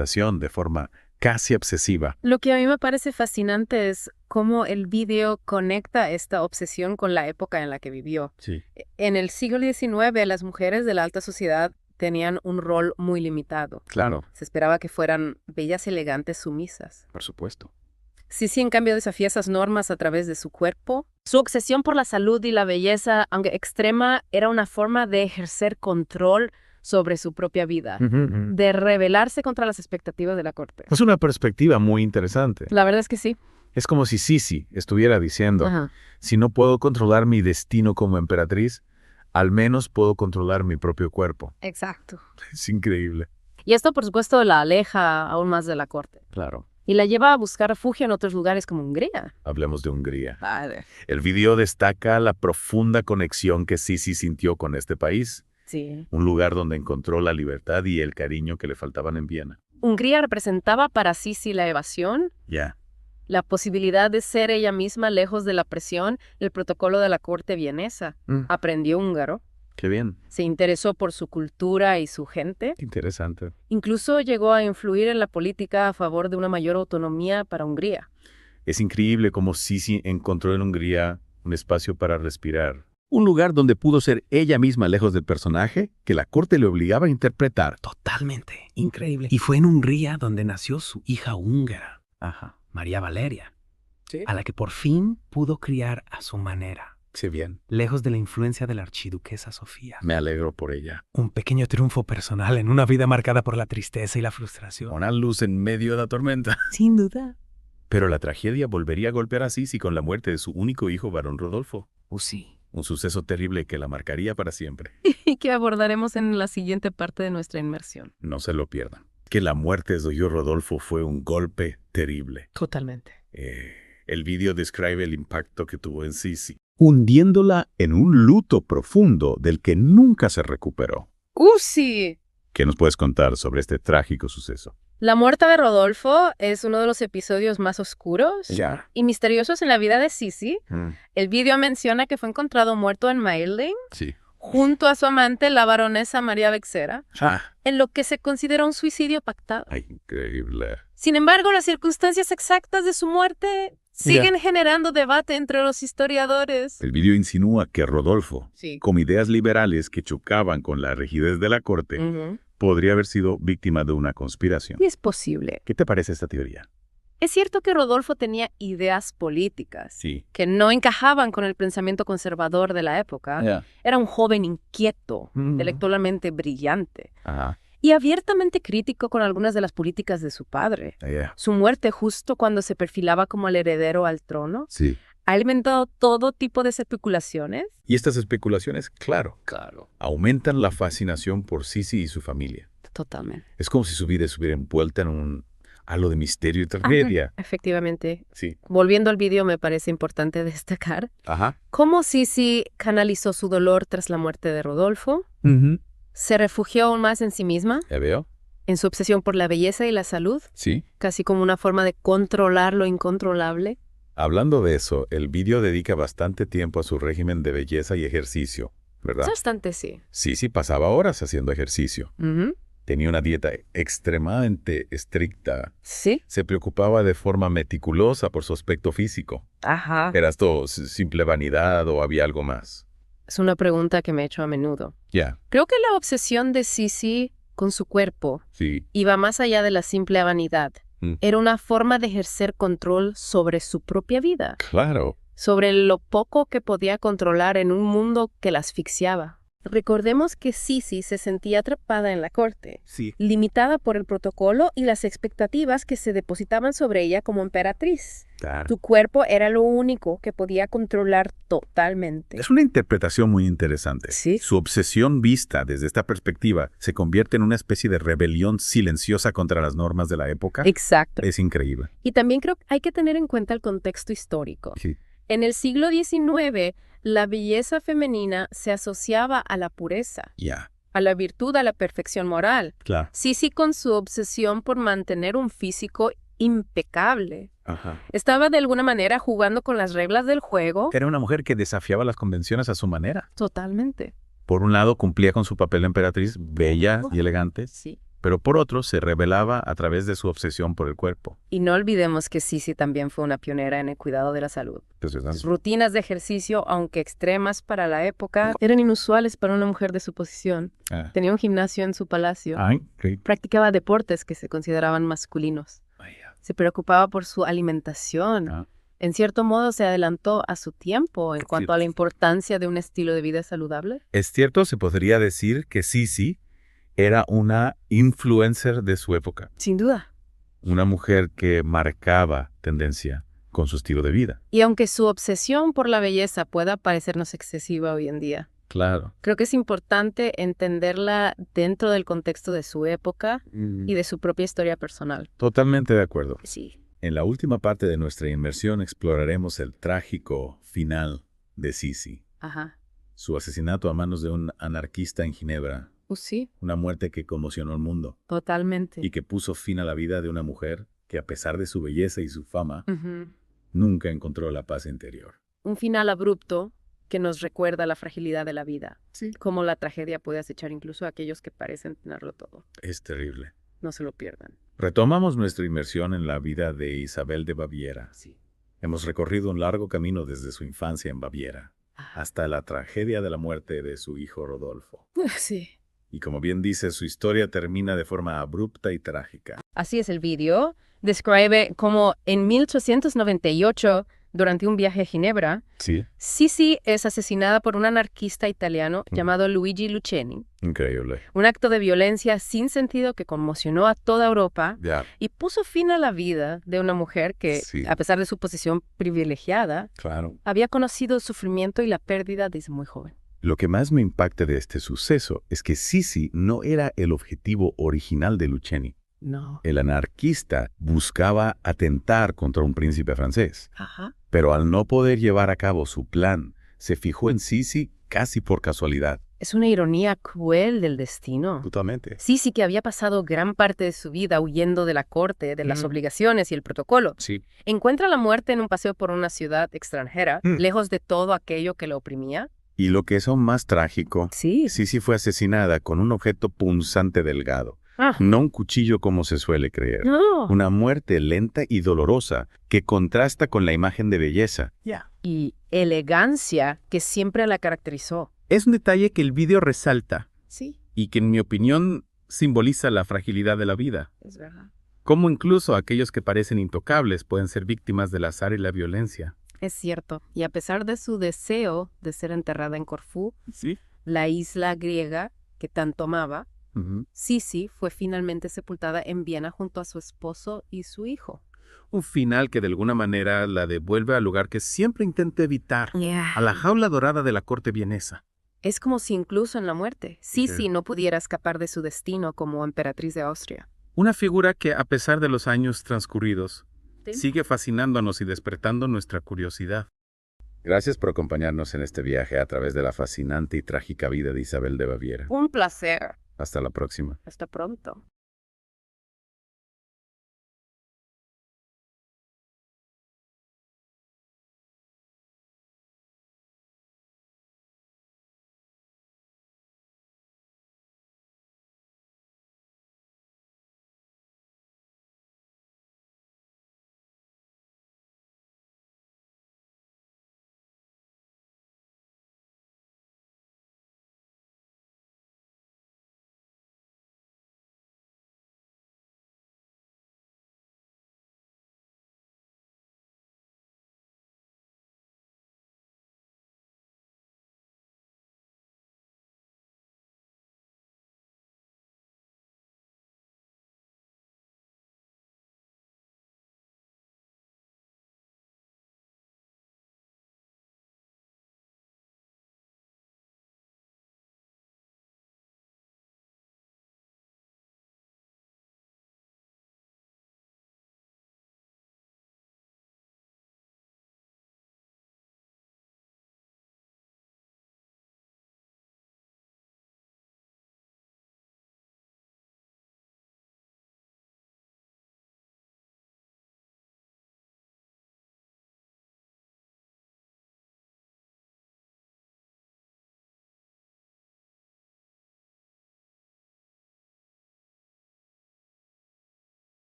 ostentación de forma casi obsesiva. Lo que a mí me parece fascinante es cómo el video conecta esta obsesión con la época en la que vivió. Sí. En el siglo XIX, las mujeres de la alta sociedad tenían un rol muy limitado. Claro, Se esperaba que fueran bellas, elegantes, sumisas. por supuesto. Sisi, en cambio, desafía esas normas a través de su cuerpo. Su obsesión por la salud y la belleza, aunque extrema, era una forma de ejercer control sobre su propia vida, de rebelarse contra las expectativas de la corte. Es una perspectiva muy interesante. La verdad es que sí. Es como si Sisi estuviera diciendo, Ajá. si no puedo controlar mi destino como emperatriz, al menos puedo controlar mi propio cuerpo. Exacto. Es increíble. Y esto, por supuesto, la aleja aún más de la corte. Claro. Y la lleva a buscar refugio en otros lugares como Hungría. Hablemos de Hungría. Padre. El video destaca la profunda conexión que Sisi sintió con este país, Sí. un lugar donde encontró la libertad y el cariño que le faltaban en Viena. Hungría representaba para Sisi la evasión, Ya. la posibilidad de ser ella misma lejos de la presión, el protocolo de la corte vienesa. Aprendió húngaro, Qué bien. se interesó por su cultura y su gente. Interesante. Incluso llegó a influir en la política a favor de una mayor autonomía para Hungría. Es increíble cómo Sisi encontró en Hungría un espacio para respirar. Un lugar donde pudo ser ella misma lejos del personaje que la corte le obligaba a interpretar. Totalmente. Increíble. Y fue en Hungría donde nació su hija húngara, Ajá. María Valeria, Sí. a la que por fin pudo criar a su manera, Sí, bien. lejos de la influencia de la archiduquesa Sofía. Me alegro por ella. Un pequeño triunfo personal en una vida marcada por la tristeza y la frustración. Una luz en medio de la tormenta. Sin duda. Pero la tragedia volvería a golpear a Sisi con la muerte de su único hijo, varón Rodolfo. Sí. Un suceso terrible que la marcaría para siempre. Y que abordaremos en la siguiente parte de nuestra inmersión. No se lo pierdan. Que la muerte de su hijo Rodolfo fue un golpe terrible. Totalmente. El video describe el impacto que tuvo en Sisi, hundiéndola en un luto profundo del que nunca se recuperó. Sí. ¿Qué nos puedes contar sobre este trágico suceso? La muerte de Rodolfo es uno de los episodios más oscuros Ya. y misteriosos en la vida de Sisi. El video menciona que fue encontrado muerto en Mayerling Sí. junto a su amante, la baronesa María Bexera, Ah. en lo que se considera un suicidio pactado. Ay, increíble. Sin embargo, las circunstancias exactas de su muerte siguen generando debate entre los historiadores. El video insinúa que Rodolfo, Sí. con ideas liberales que chocaban con la rigidez de la corte, podría haber sido víctima de una conspiración. Y es posible. ¿Qué te parece esta teoría? Es cierto que Rodolfo tenía ideas políticas Sí. que no encajaban con el pensamiento conservador de la época. Era un joven inquieto, intelectualmente brillante Ajá. y abiertamente crítico con algunas de las políticas de su padre. Su muerte justo cuando se perfilaba como el heredero al trono Sí. ha alimentado todo tipo de especulaciones. Y estas especulaciones, claro, Claro. aumentan la fascinación por Sisi y su familia. Totalmente. Es como si su vida estuviera envuelta en un halo de misterio y tragedia. Efectivamente. Sí. Volviendo al vídeo, me parece importante destacar Ajá. cómo Sisi canalizó su dolor tras la muerte de Rodolfo. Se refugió aún más en sí misma, ¿Ya veo? en su obsesión por la belleza y la salud, Sí. casi como una forma de controlar lo incontrolable. Hablando de eso, el vídeo dedica bastante tiempo a su régimen de belleza y ejercicio, ¿verdad? Bastante, sí. Sisi pasaba horas haciendo ejercicio. Tenía una dieta extremadamente estricta. Sí. Se preocupaba de forma meticulosa por su aspecto físico. Ajá. ¿Era esto simple vanidad o había algo más? Es una pregunta que me he hecho a menudo. Ya. Creo que la obsesión de Sisi con su cuerpo Sí. iba más allá de la simple vanidad. Era una forma de ejercer control sobre su propia vida, Claro. sobre lo poco que podía controlar en un mundo que la asfixiaba. Recordemos que Sisi se sentía atrapada en la corte, Sí. limitada por el protocolo y las expectativas que se depositaban sobre ella como emperatriz. Claro. Su cuerpo era lo único que podía controlar totalmente. Es una interpretación muy interesante. Sí. Su obsesión vista desde esta perspectiva se convierte en una especie de rebelión silenciosa contra las normas de la época. Exacto. Es increíble. Y también creo que hay que tener en cuenta el contexto histórico. Sí. En el siglo XIX, la belleza femenina se asociaba a la pureza, Ya. a la virtud, a la perfección moral. Claro. Sisi, con su obsesión por mantener un físico impecable, Ajá. estaba de alguna manera jugando con las reglas del juego. Era una mujer que desafiaba las convenciones a su manera. Totalmente. Por un lado, cumplía con su papel de emperatriz, bella y elegante. Sí. pero por otro se revelaba a través de su obsesión por el cuerpo. Y no olvidemos que Sisi también fue una pionera en el cuidado de la salud. Sus rutinas de ejercicio, aunque extremas para la época, eran inusuales para una mujer de su posición. Tenía un gimnasio en su palacio. Practicaba deportes que se consideraban masculinos. Se preocupaba por su alimentación. En cierto modo se adelantó a su tiempo en cuanto a la importancia de un estilo de vida saludable. Es cierto, se podría decir que Sisi era una influencer de su época. Sin duda. Una mujer que marcaba tendencia con su estilo de vida. Y aunque su obsesión por la belleza pueda parecernos excesiva hoy en día, Claro. creo que es importante entenderla dentro del contexto de su época y de su propia historia personal. Totalmente de acuerdo. Sí. En la última parte de nuestra inmersión exploraremos el trágico final de Sisi. Ajá. Su asesinato a manos de un anarquista en Ginebra. Sí, Una muerte que conmocionó al mundo totalmente. y que puso fin a la vida de una mujer que, a pesar de su belleza y su fama, Ujú. nunca encontró la paz interior. Un final abrupto que nos recuerda la fragilidad de la vida. Sí. Cómo la tragedia puede acechar incluso a aquellos que parecen tenerlo todo. Es terrible. No se lo pierdan. Retomamos nuestra inmersión en la vida de Isabel de Baviera. Sí. Hemos recorrido un largo camino desde su infancia en Baviera hasta la tragedia de la muerte de su hijo Rodolfo. Sí. Y como bien dice, su historia termina de forma abrupta y trágica. Así es el vídeo. Describe cómo en 1898, durante un viaje a Ginebra, Sí. Sisi es asesinada por un anarquista italiano llamado Luigi Lucchini. Increíble. Un acto de violencia sin sentido que conmocionó a toda Europa Ya, y puso fin a la vida de una mujer que, Sí. a pesar de su posición privilegiada, claro. había conocido el sufrimiento y la pérdida desde muy joven. Lo que más me impacta de este suceso es que Sisi no era el objetivo original de Lucchini. No. El anarquista buscaba atentar contra un príncipe francés, Ajá. pero al no poder llevar a cabo su plan, se fijó en Sisi casi por casualidad. Es una ironía cruel del destino. Totalmente. Sisi, que había pasado gran parte de su vida huyendo de la corte, de las obligaciones y el protocolo, Sí. encuentra la muerte en un paseo por una ciudad extranjera, lejos de todo aquello que la oprimía. Y lo que es aún más trágico, Sí. Sisi fue asesinada con un objeto punzante delgado, Ah. no un cuchillo como se suele creer. No. Una muerte lenta y dolorosa que contrasta con la imagen de belleza. Y elegancia que siempre la caracterizó. Es un detalle que el vídeo resalta Sí, y que, en mi opinión, simboliza la fragilidad de la vida. es verdad. Cómo incluso aquellos que parecen intocables pueden ser víctimas del azar y la violencia. Es cierto. Y a pesar de su deseo de ser enterrada en Corfú, Sí. la isla griega que tanto amaba, Sisi fue finalmente sepultada en Viena junto a su esposo y su hijo. Un final que de alguna manera la devuelve al lugar que siempre intenta evitar, a la jaula dorada de la corte vienesa. Es como si incluso en la muerte, Sisi Sí. no pudiera escapar de su destino como emperatriz de Austria. Una figura que, a pesar de los años transcurridos, sigue fascinándonos y despertando nuestra curiosidad. Gracias por acompañarnos en este viaje a través de la fascinante y trágica vida de Isabel de Baviera. Un placer. Hasta la próxima. Hasta pronto.